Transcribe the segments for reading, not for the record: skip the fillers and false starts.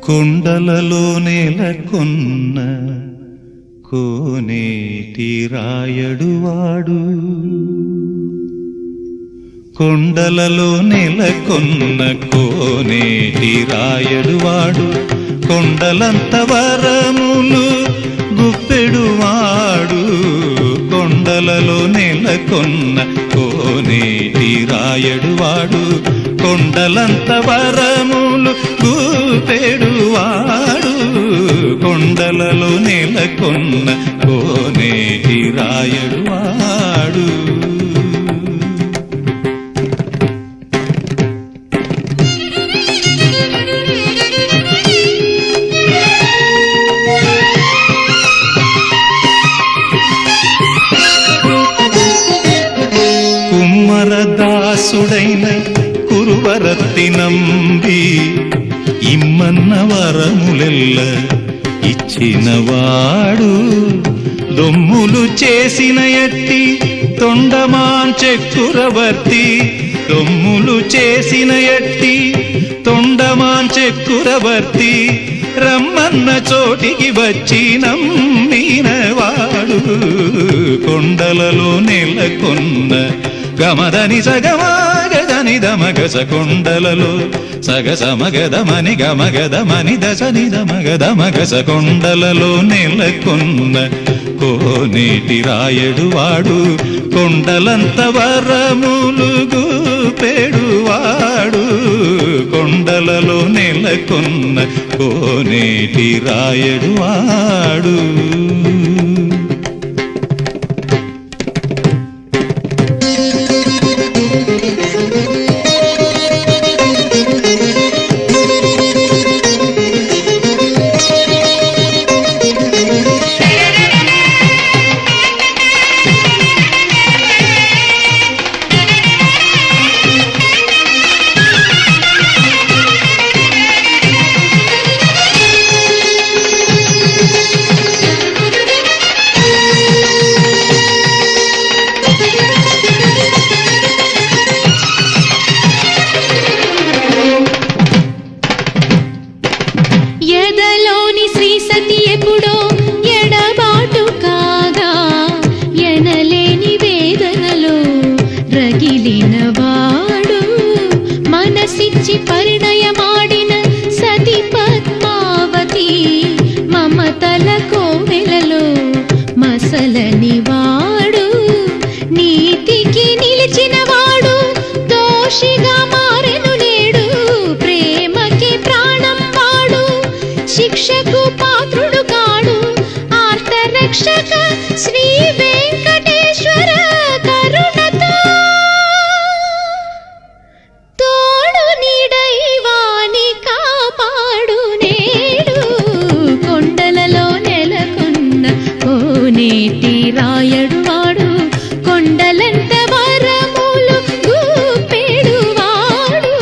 కొండలలో నెలకొన్న కోనేటి రాయడువాడు, కొండలలో నెలకొన్న కోనేటి రాయడువాడు, కొండలంత వరములు గుప్పెడువాడు. కొండలలో నెలకొన్న కోనేటి రాయడువాడు, కొండలంత వరములు గుప్పెడువాడు. కొండలలో నెలకొన్న కోనేటి రాయడువాడు. కుమ్మరదాసుడైన కురువరత్తి నంబి ఇమ్మన్న వరములెల్ల ఇచ్చినవాడు. దొమ్ములు చేసిన ఎట్టి తొండమాన్ చక్రవర్తి, దొమ్ములు చేసిన ఎట్టి తొండమాన్ చక్రవర్తి, రమ్మన్న చోటికి వచ్చి నమ్మినవాడు. కొండలలో నెలకొన్న గమదని సగమగదని దమగస, కొండలలో సగసమగదమని గమగదమని దశని దమగదమగస, కొండలలో నెలకొన్న కోనేటి రాయడువాడు, కొండలంత వరములు గుప్పెడువాడు. కొండలలో నెలకొన్న కోనేటి రాయడువాడు. ఎదలోని శ్రీ సతి ఎప్పుడో ఎడబాటు కాగా, ఎనలేని వేదనలో రగిలినవాడు. మనసిచ్చి పరిణయమాడిన సతి పద్మావతి, మమతల కోవెలలో మసలని వాడు. నీతికి నిలిచినవాడు దోషిగా మారెను నేడు, ప్రేమకి ప్రాణం వాడు, శిక్షకు పాత్రుడు కాడు. ఆర్తరక్షక శ్రీ వెంకటేశ్వర కరుణతో తోడు నీడైవాని కాపాడు నేడు. కొండలలో నెలకొన్న కోనేటి రాయడువాడు, కొండలంత వరములు గుప్పెడువాడు.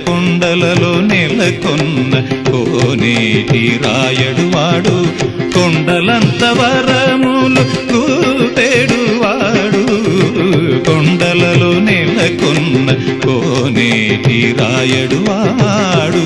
కొండలలో నెలకొన్న కోనేటి రాయడువాడు, కొండలంత వరములు గుప్పెడువాడు. కొండలలో నెలకొన్న కోనేటి రాయడువాడు.